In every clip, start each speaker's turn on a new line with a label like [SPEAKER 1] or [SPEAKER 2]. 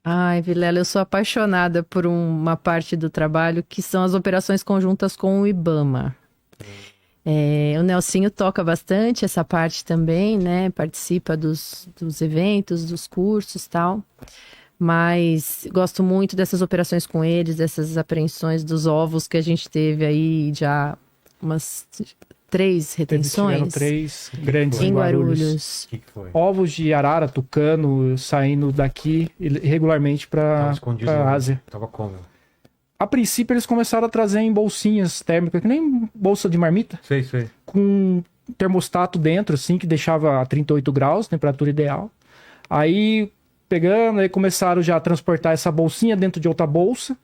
[SPEAKER 1] Ai, Vilela, eu sou apaixonada por uma parte do trabalho que são as operações conjuntas com o IBAMA. O Nelsinho toca bastante essa parte também, né? Participa dos eventos, dos cursos e tal. Mas gosto muito dessas operações com eles, dessas apreensões dos ovos que a gente teve aí já umas 3
[SPEAKER 2] Tiveram
[SPEAKER 1] retenções
[SPEAKER 2] 3 grandes
[SPEAKER 1] em
[SPEAKER 2] em Guarulhos.
[SPEAKER 1] Guarulhos.
[SPEAKER 3] O que foi?
[SPEAKER 2] Ovos de arara, tucano, saindo daqui regularmente
[SPEAKER 3] Tava
[SPEAKER 2] para
[SPEAKER 3] escondido
[SPEAKER 2] a
[SPEAKER 3] onde?
[SPEAKER 2] Ásia.
[SPEAKER 3] Tava como?
[SPEAKER 2] A princípio, eles começaram a trazer em bolsinhas térmicas, que nem bolsa de marmita,
[SPEAKER 3] Sei.
[SPEAKER 2] com termostato dentro, assim, que deixava a 38 graus, temperatura ideal. Aí, pegando, aí começaram já a transportar essa bolsinha dentro de outra bolsa.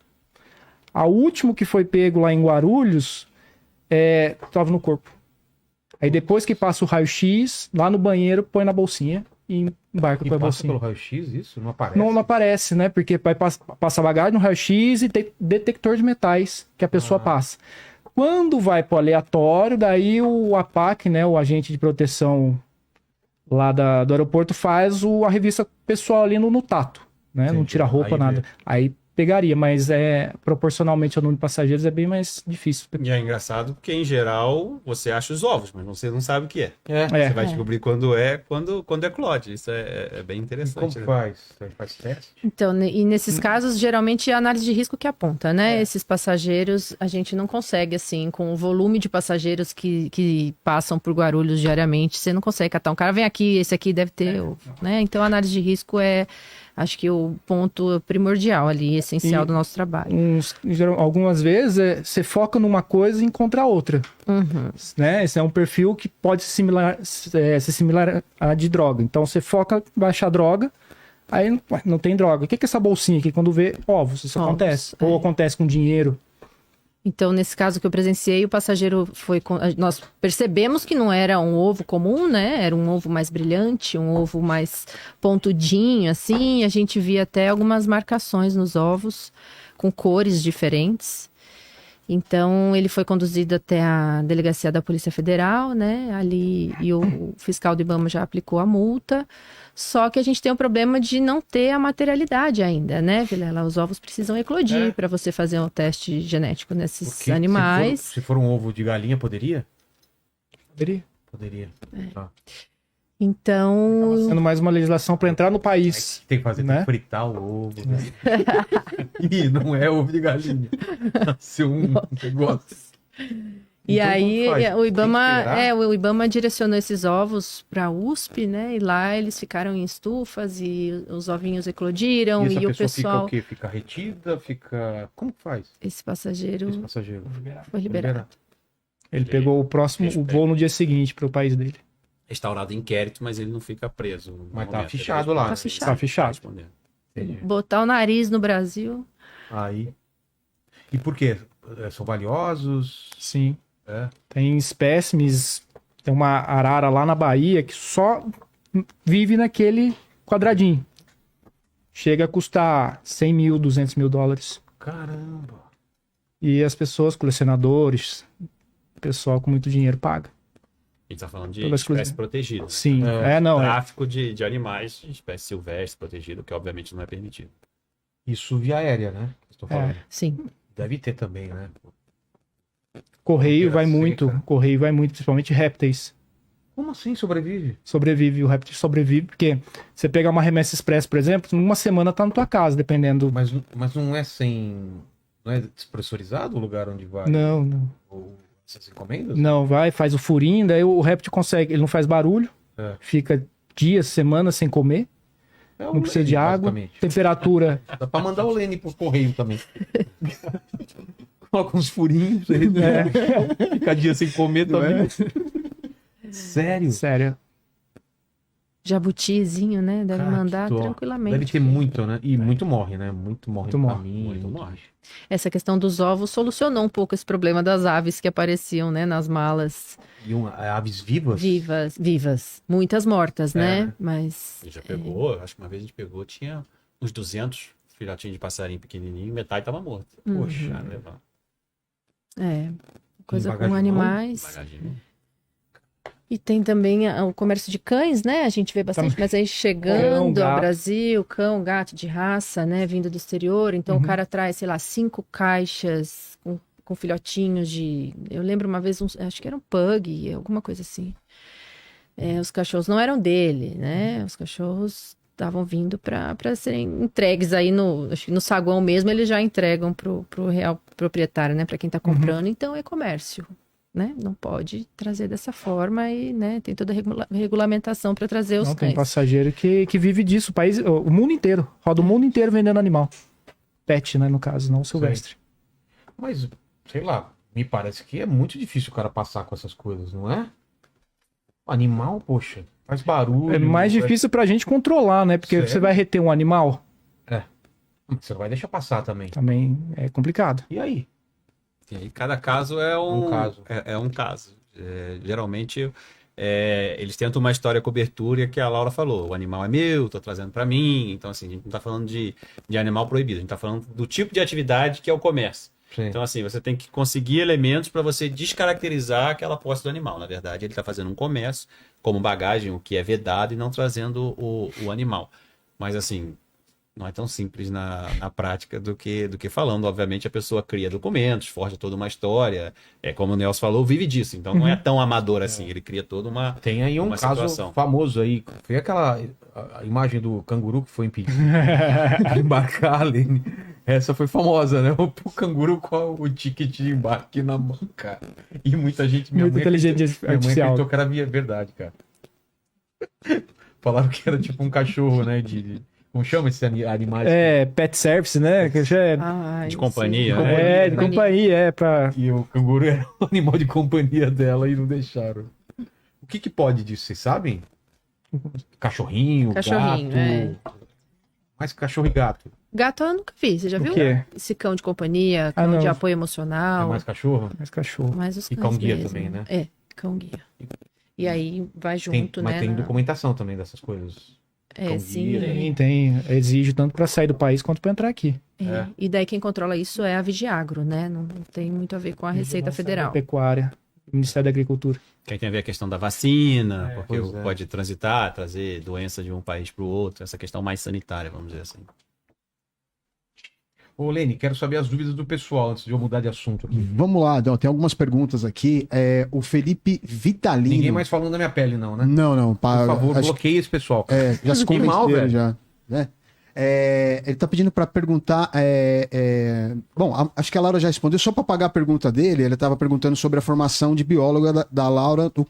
[SPEAKER 2] A último que foi pego lá em Guarulhos, tava no corpo. Aí depois que passa o raio-x, lá no banheiro, põe na bolsinha e embarca
[SPEAKER 3] E
[SPEAKER 2] com a
[SPEAKER 3] passa
[SPEAKER 2] bolsinha.
[SPEAKER 3] pelo raio-x isso? Não aparece?
[SPEAKER 2] Não aparece, né? Porque vai passar bagagem no raio-x e tem detector de metais que a pessoa passa. Quando vai pro aleatório, daí o APAC, né? O agente de proteção lá do aeroporto faz a revista pessoal ali no tato, né? Não
[SPEAKER 3] Entendi.
[SPEAKER 2] tira roupa,
[SPEAKER 3] Aí
[SPEAKER 2] nada.
[SPEAKER 3] vê.
[SPEAKER 2] Aí pegaria, mas proporcionalmente ao número de passageiros é bem mais difícil.
[SPEAKER 4] E é engraçado porque, em geral, você acha os ovos, mas você não sabe o que é.
[SPEAKER 3] É.
[SPEAKER 4] Você vai descobrir quando é Clode. Isso é bem
[SPEAKER 3] E
[SPEAKER 4] interessante.
[SPEAKER 3] como
[SPEAKER 4] né?
[SPEAKER 3] faz? Você faz teste?
[SPEAKER 1] Então, e nesses casos, geralmente é a análise de risco que aponta, né? Esses passageiros, a gente não consegue, assim, com o volume de passageiros que passam por Guarulhos diariamente, você não consegue catar um cara, vem aqui, esse aqui deve ter, né? Então, a análise de risco acho que o ponto primordial ali, essencial do nosso trabalho.
[SPEAKER 2] Algumas vezes você foca numa coisa e encontra outra.
[SPEAKER 1] Uhum.
[SPEAKER 2] Né? Esse é um perfil que pode ser similar a de droga. Então você foca em baixar droga, aí não tem droga. O que é essa bolsinha aqui? Quando vê ovos, isso
[SPEAKER 1] Ovos,
[SPEAKER 2] acontece. Ou acontece com dinheiro.
[SPEAKER 1] Então, nesse caso que eu presenciei, o passageiro nós percebemos que não era um ovo comum, né? Era um ovo mais brilhante, um ovo mais pontudinho, assim. A gente via até algumas marcações nos ovos com cores diferentes. Então, ele foi conduzido até a delegacia da Polícia Federal, né? Ali, e o fiscal do IBAMA já aplicou a multa. Só que a gente tem o problema de não ter a materialidade ainda, né, Vilela? Os ovos precisam eclodir para você fazer um teste genético nesses
[SPEAKER 3] Porque
[SPEAKER 1] animais.
[SPEAKER 3] Se for um ovo de galinha, poderia?
[SPEAKER 2] Poderia.
[SPEAKER 3] Poderia. Tá.
[SPEAKER 1] Então,
[SPEAKER 2] Sendo mais uma legislação para entrar no país.
[SPEAKER 3] Tem que fazer, tem
[SPEAKER 2] Né?
[SPEAKER 3] que fritar o ovo. Né? Ih, não é ovo de galinha. Nasceu um negócio.
[SPEAKER 1] e
[SPEAKER 3] Então,
[SPEAKER 1] aí
[SPEAKER 3] como faz?
[SPEAKER 1] o IBAMA,
[SPEAKER 3] Tem que esperar?
[SPEAKER 1] o IBAMA direcionou esses ovos para a USP, né? E lá eles ficaram em estufas e os ovinhos eclodiram
[SPEAKER 3] E essa
[SPEAKER 1] e o
[SPEAKER 3] pessoa
[SPEAKER 1] pessoal,
[SPEAKER 3] fica o quê? Fica retida? Fica... Como que faz?
[SPEAKER 1] esse passageiro
[SPEAKER 3] Esse passageiro?
[SPEAKER 1] foi liberado.
[SPEAKER 2] Ele pegou o voo no dia seguinte para o país dele.
[SPEAKER 4] Restaurado inquérito, mas ele não fica preso. no
[SPEAKER 3] Mas tá
[SPEAKER 4] momento.
[SPEAKER 3] fichado
[SPEAKER 4] Ele
[SPEAKER 3] lá.
[SPEAKER 1] Tá
[SPEAKER 4] responde.
[SPEAKER 1] fichado.
[SPEAKER 2] Tá fichado.
[SPEAKER 4] respondendo.
[SPEAKER 3] Entendi.
[SPEAKER 1] Botar o nariz no Brasil.
[SPEAKER 3] Aí. E por quê? São valiosos?
[SPEAKER 2] Sim.
[SPEAKER 3] É.
[SPEAKER 2] Tem espécimes. Tem uma arara lá na Bahia que só vive naquele quadradinho. Chega a custar 100 mil, 200 mil dólares.
[SPEAKER 3] Caramba.
[SPEAKER 2] E as pessoas, colecionadores, pessoal com muito dinheiro paga.
[SPEAKER 4] A gente tá falando de
[SPEAKER 2] Pelas
[SPEAKER 4] espécie
[SPEAKER 2] coisas-
[SPEAKER 4] protegida. né?
[SPEAKER 2] Sim, não.
[SPEAKER 4] Tráfico de animais, de espécie silvestre protegida, que obviamente não é permitido.
[SPEAKER 3] Isso via aérea, né? Estou falando.
[SPEAKER 1] Sim.
[SPEAKER 3] Deve ter também, né?
[SPEAKER 2] Correio vai
[SPEAKER 3] Operação
[SPEAKER 2] muito,
[SPEAKER 3] seca.
[SPEAKER 2] correio vai muito, principalmente répteis.
[SPEAKER 3] Como assim sobrevive?
[SPEAKER 2] Sobrevive, o réptil sobrevive, porque você pegar uma remessa express, por exemplo, uma semana tá na tua casa, dependendo.
[SPEAKER 3] Mas não é sem. Não é despressurizado o lugar onde vai
[SPEAKER 2] Não.
[SPEAKER 3] essas encomendas?
[SPEAKER 2] Não, vai, faz o furinho, daí o réptil consegue, ele não faz barulho,
[SPEAKER 3] É.
[SPEAKER 2] fica dias, semanas sem comer,
[SPEAKER 3] É o
[SPEAKER 2] não precisa
[SPEAKER 3] Lene,
[SPEAKER 2] de água,
[SPEAKER 3] basicamente.
[SPEAKER 2] temperatura.
[SPEAKER 3] Dá pra mandar o Lene por correio também. Coloca uns furinhos, fica dia sem comer também. Sério?
[SPEAKER 2] Sério.
[SPEAKER 1] Jabutizinho, né? Deve
[SPEAKER 3] Cara,
[SPEAKER 1] mandar
[SPEAKER 3] que dó.
[SPEAKER 1] tranquilamente.
[SPEAKER 3] Deve ter muito, né? E muito morre, né? Muito morre
[SPEAKER 2] Muito
[SPEAKER 3] no
[SPEAKER 2] morre.
[SPEAKER 3] caminho.
[SPEAKER 4] Muito morre.
[SPEAKER 1] Essa questão dos ovos solucionou um pouco esse problema das aves que apareciam, né? Nas malas
[SPEAKER 3] E aves vivas?
[SPEAKER 1] vivas. Muitas mortas, né?
[SPEAKER 3] né?
[SPEAKER 1] Mas
[SPEAKER 4] A gente já pegou, acho que uma vez a gente pegou, tinha uns 200 filhotinhos de passarinho pequenininho, metade tava morto.
[SPEAKER 3] Poxa,
[SPEAKER 4] Já
[SPEAKER 3] né?
[SPEAKER 4] levar
[SPEAKER 1] coisa
[SPEAKER 3] bagagem
[SPEAKER 1] com
[SPEAKER 3] de
[SPEAKER 1] animais.
[SPEAKER 4] bagagem.
[SPEAKER 1] E tem também o comércio de cães, né? A gente vê bastante, mas aí
[SPEAKER 2] Cão,
[SPEAKER 1] chegando ao
[SPEAKER 2] gato.
[SPEAKER 1] Brasil, cão, gato de raça, né? Vindo do exterior. Então o cara traz, sei lá, 5 caixas com filhotinhos de. Eu lembro uma vez, acho que era um pug, alguma coisa assim. Os cachorros não eram dele, né? Os cachorros estavam vindo para serem entregues aí acho que no saguão mesmo, eles já entregam pro real proprietário, né? Para quem está comprando. Então é comércio. Né? Não pode trazer dessa forma e, né, tem toda a regulamentação para trazer os
[SPEAKER 2] Não, tem
[SPEAKER 1] cães.
[SPEAKER 2] passageiro que vive disso. O mundo inteiro. Roda o mundo inteiro vendendo animal. Pet, né, no caso, não silvestre.
[SPEAKER 3] Mas, sei lá, me parece que é muito difícil o cara passar com essas coisas, não é? Animal, poxa, faz barulho.
[SPEAKER 2] É mais difícil pra gente controlar, né? Porque
[SPEAKER 3] Sério?
[SPEAKER 2] você vai reter um animal,
[SPEAKER 3] Você não vai deixar passar também.
[SPEAKER 2] também é complicado.
[SPEAKER 3] E aí?
[SPEAKER 4] E aí cada caso é
[SPEAKER 3] Um caso.
[SPEAKER 4] É um caso. Geralmente eles tentam uma história cobertura que a Laura falou. O animal é meu, tô trazendo para mim. Então, assim, a gente não tá falando de animal proibido, a gente tá falando do tipo de atividade que é o comércio.
[SPEAKER 3] Sim.
[SPEAKER 4] Então, assim, você tem que conseguir elementos para você descaracterizar aquela posse do animal. Na verdade, ele está fazendo um comércio como bagagem, o que é vedado, e não trazendo o animal. Mas, assim, não é tão simples na prática do que falando. Obviamente, a pessoa cria documentos, forja toda uma história. Como o Nelson falou, vive disso. Então, não é tão amador assim. Ele cria toda uma
[SPEAKER 3] Tem aí um
[SPEAKER 4] uma
[SPEAKER 3] caso
[SPEAKER 4] situação.
[SPEAKER 3] famoso aí. Foi aquela a imagem do canguru que foi impedido de embarcar, Aline. Essa foi famosa, né? O canguru com o ticket de embarque na mão, cara. E muita gente...
[SPEAKER 2] Muita inteligência
[SPEAKER 3] Minha mãe
[SPEAKER 2] artificial.
[SPEAKER 3] acreditou que era verdade, cara. Falaram que era tipo um cachorro, né? Como chama esses animais?
[SPEAKER 2] É, pet service, né? Que já
[SPEAKER 1] Ai,
[SPEAKER 4] De companhia,
[SPEAKER 1] sim.
[SPEAKER 4] né?
[SPEAKER 2] de companhia, pra...
[SPEAKER 3] E o canguru era o animal de companhia dela e não deixaram. O que pode disso, vocês sabem? Cachorrinho,
[SPEAKER 1] Cachorrinho,
[SPEAKER 3] gato... Mais cachorro e gato.
[SPEAKER 1] Gato eu nunca vi, você já
[SPEAKER 2] O
[SPEAKER 1] viu?
[SPEAKER 2] quê?
[SPEAKER 1] Esse cão de companhia,
[SPEAKER 2] Ah,
[SPEAKER 1] cão
[SPEAKER 2] não.
[SPEAKER 1] de apoio
[SPEAKER 3] É
[SPEAKER 1] emocional.
[SPEAKER 3] mais cachorro?
[SPEAKER 2] Mais cachorro.
[SPEAKER 1] Mais os
[SPEAKER 3] E
[SPEAKER 1] cães
[SPEAKER 3] cão guia
[SPEAKER 1] mesmo.
[SPEAKER 3] também, né?
[SPEAKER 1] É, cão guia. E aí vai junto,
[SPEAKER 3] Mas
[SPEAKER 1] né?
[SPEAKER 3] tem documentação também dessas coisas. cão
[SPEAKER 1] sim.
[SPEAKER 3] guia.
[SPEAKER 2] Tem. Exige tanto pra sair do país quanto pra entrar aqui.
[SPEAKER 1] É. E daí quem controla isso é a Vigiagro, né? Não tem muito a ver com a Receita Federal.
[SPEAKER 2] Pecuária, Ministério da Agricultura.
[SPEAKER 4] Que aí tem a ver a questão da vacina, porque
[SPEAKER 3] pois é.
[SPEAKER 4] pode transitar, trazer doença de um país para o outro, essa questão mais sanitária, vamos dizer assim.
[SPEAKER 3] Ô, Lene, quero saber as dúvidas do pessoal antes de eu mudar de assunto aqui.
[SPEAKER 5] Vamos lá, então, tem algumas perguntas aqui. O Felipe Vitalino.
[SPEAKER 3] Ninguém mais falando da minha pele, não, né?
[SPEAKER 5] Não,
[SPEAKER 3] Por favor,
[SPEAKER 5] acho
[SPEAKER 3] bloqueie esse pessoal.
[SPEAKER 5] que, já se
[SPEAKER 3] Que mal,
[SPEAKER 5] convenceram
[SPEAKER 3] velho.
[SPEAKER 5] já, né? Ele tá pedindo para perguntar. Bom, acho que a Laura já respondeu. Só para pagar a pergunta dele, ele estava perguntando sobre a formação de bióloga da Laura, no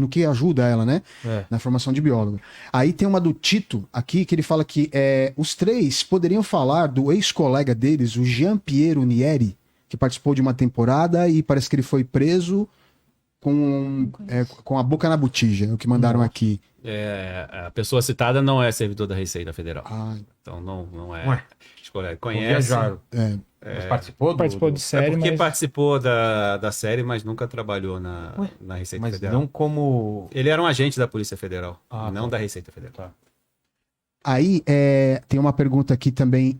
[SPEAKER 5] que ajuda ela, né? Na formação de bióloga. Aí tem uma do Tito aqui que ele fala que os três poderiam falar do ex-colega deles, o Jean Piero Nieri, que participou de uma temporada e parece que ele foi preso com a boca na botija, é o que mandaram aqui.
[SPEAKER 4] A pessoa citada não é servidor da Receita Federal.
[SPEAKER 5] Ah,
[SPEAKER 4] Então não é
[SPEAKER 3] Ué.
[SPEAKER 4] escolher.
[SPEAKER 3] Não
[SPEAKER 4] Conhece.
[SPEAKER 3] viajaram. Mas participou?
[SPEAKER 2] Participou de série,
[SPEAKER 4] Porque
[SPEAKER 2] mas...
[SPEAKER 4] participou da série, mas nunca trabalhou na Receita
[SPEAKER 3] Mas
[SPEAKER 4] Federal.
[SPEAKER 3] não como...
[SPEAKER 4] Ele era um agente da Polícia Federal, não
[SPEAKER 3] tá.
[SPEAKER 4] da Receita Federal.
[SPEAKER 3] Tá.
[SPEAKER 5] Aí tem uma pergunta aqui também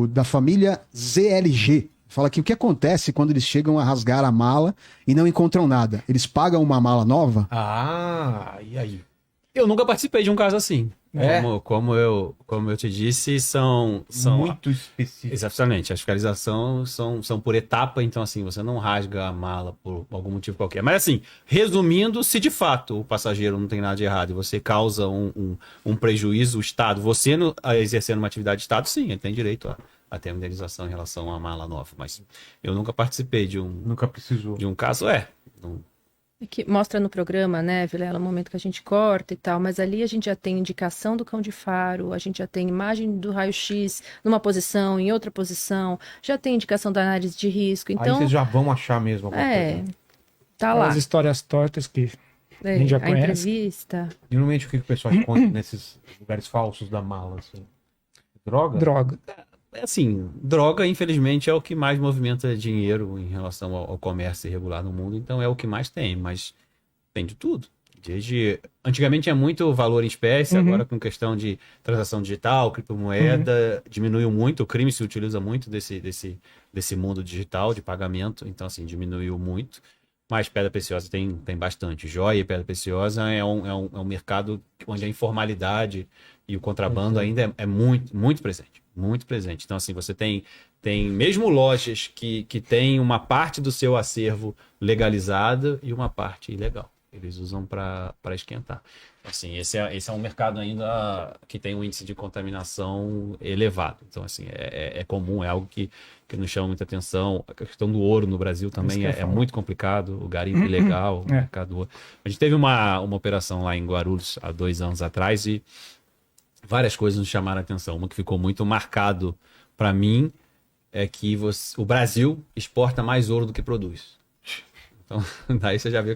[SPEAKER 5] da família ZLG. Fala que o que acontece quando eles chegam a rasgar a mala e não encontram nada? Eles pagam uma mala nova?
[SPEAKER 3] E aí?
[SPEAKER 4] Eu nunca participei de um caso assim.
[SPEAKER 3] É?
[SPEAKER 4] Como eu te disse, são
[SPEAKER 3] Muito específico.
[SPEAKER 4] exatamente, a fiscalização são por etapa, então assim, você não rasga a mala por algum motivo qualquer. Mas assim, resumindo, se de fato o passageiro não tem nada de errado e você causa um prejuízo, o Estado, você exercendo uma atividade de Estado, sim, ele tem direito a ter uma indenização em relação à mala nova. Mas eu nunca participei de
[SPEAKER 3] Nunca precisou.
[SPEAKER 4] um caso, não.
[SPEAKER 1] Que mostra no programa, né, Vilela, o momento que a gente corta e tal, mas ali a gente já tem indicação do cão de faro, a gente já tem imagem do raio-x numa posição, em outra posição, já tem indicação da análise de risco,
[SPEAKER 3] Aí
[SPEAKER 1] então
[SPEAKER 3] vocês já vão achar mesmo alguma coisa.
[SPEAKER 1] tá lá.
[SPEAKER 2] As histórias tortas que a gente já
[SPEAKER 1] A
[SPEAKER 2] conhece.
[SPEAKER 1] entrevista.
[SPEAKER 3] Geralmente o que o pessoal esconde nesses lugares falsos da mala, assim? Droga?
[SPEAKER 2] Droga.
[SPEAKER 4] Assim, droga, infelizmente, é o que mais movimenta dinheiro em relação ao comércio irregular no mundo, então é o que mais tem, mas tem de tudo. Antigamente tinha muito valor em espécie, agora com questão de transação digital, criptomoeda, diminuiu muito, o crime se utiliza muito desse mundo digital de pagamento, então assim, diminuiu muito. Mas pedra preciosa tem bastante. Joia e pedra preciosa é um mercado onde a informalidade e o contrabando ainda é muito, muito presente. Muito presente. Então, assim, você tem mesmo lojas que tem uma parte do seu acervo legalizada e uma parte ilegal. Eles usam para esquentar. Assim, esse é um mercado ainda que tem um índice de contaminação elevado. Então, assim, é comum, é algo que nos chama muita atenção. A questão do ouro no Brasil também é muito complicado. O garimpo ilegal, o mercado do ouro. A gente teve uma operação lá em Guarulhos há 2 anos atrás e várias coisas nos chamaram a atenção. Uma que ficou muito marcado para mim é que o Brasil exporta mais ouro do que produz. Então, daí você já vê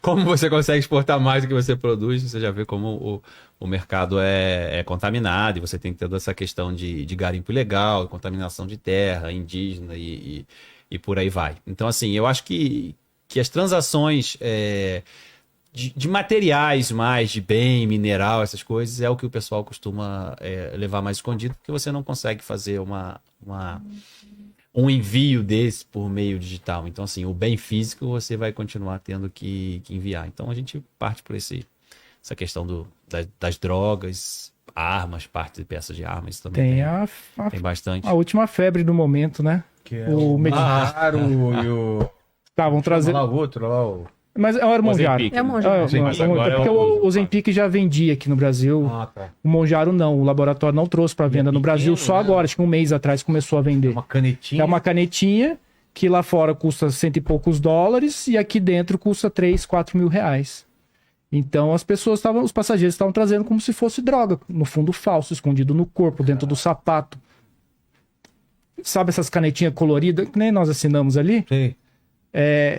[SPEAKER 4] como você consegue exportar mais do que você produz, você já vê como o mercado é contaminado, e você tem que ter toda essa questão de garimpo ilegal, contaminação de terra, indígena e por aí vai. Então, assim, eu acho que as transações de materiais mais, de bem, mineral, essas coisas, é o que o pessoal costuma levar mais escondido, porque você não consegue fazer um envio desse por meio digital. Então, assim, o bem físico você vai continuar tendo que enviar. Então, a gente parte por essa questão das drogas, armas, parte de peças de armas também. Tem bastante.
[SPEAKER 2] A última febre do momento, né?
[SPEAKER 3] Que é
[SPEAKER 2] o
[SPEAKER 3] o Monjaro e o...
[SPEAKER 2] Estavam trazendo...
[SPEAKER 3] lá o outro, lá o...
[SPEAKER 2] Mas era o Monjaro.
[SPEAKER 1] É o Monjaro.
[SPEAKER 2] Porque o Ozempic já vendia aqui no Brasil.
[SPEAKER 3] Ah, tá.
[SPEAKER 2] O Monjaro não. O laboratório não trouxe para venda no Brasil. Só agora, acho que um mês atrás, começou a vender.
[SPEAKER 3] É uma canetinha.
[SPEAKER 2] É uma canetinha que lá fora custa $100 e poucos e aqui dentro custa 3, 4 mil reais. Então os passageiros estavam trazendo como se fosse droga, no fundo falso, escondido no corpo, dentro do sapato. Sabe essas canetinhas coloridas que nem nós assinamos ali?
[SPEAKER 3] Sim.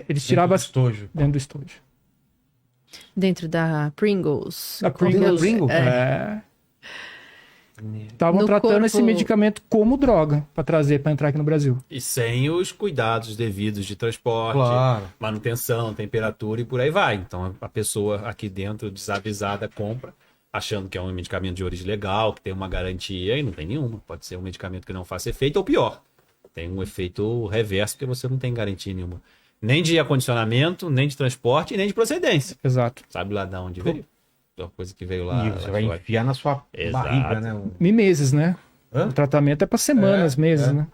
[SPEAKER 2] Eles tiravam
[SPEAKER 3] estojo.
[SPEAKER 2] dentro do estojo.
[SPEAKER 1] Dentro da Pringles.
[SPEAKER 2] A Pringles.
[SPEAKER 5] Pringles?
[SPEAKER 2] Estavam
[SPEAKER 1] No
[SPEAKER 2] tratando
[SPEAKER 1] corpo-
[SPEAKER 2] esse medicamento como droga para trazer para entrar aqui no Brasil.
[SPEAKER 4] E sem os cuidados devidos de transporte,
[SPEAKER 3] Claro.
[SPEAKER 4] manutenção, temperatura e por aí vai. Então a pessoa aqui dentro, desavisada, compra, achando que é um medicamento de origem legal, que tem uma garantia, e não tem nenhuma. Pode ser um medicamento que não faça efeito, ou pior, tem um efeito reverso, porque você não tem garantia nenhuma. Nem de acondicionamento, nem de transporte, e nem de procedência.
[SPEAKER 2] Exato.
[SPEAKER 4] Sabe lá de onde veio? É uma coisa que veio lá.
[SPEAKER 3] E você
[SPEAKER 4] lá
[SPEAKER 3] vai
[SPEAKER 4] fora.
[SPEAKER 3] enfiar na sua
[SPEAKER 4] Exato.
[SPEAKER 3] barriga, né?
[SPEAKER 2] E meses, né?
[SPEAKER 3] Hã?
[SPEAKER 2] O tratamento é para semanas, meses,
[SPEAKER 3] é.
[SPEAKER 2] né?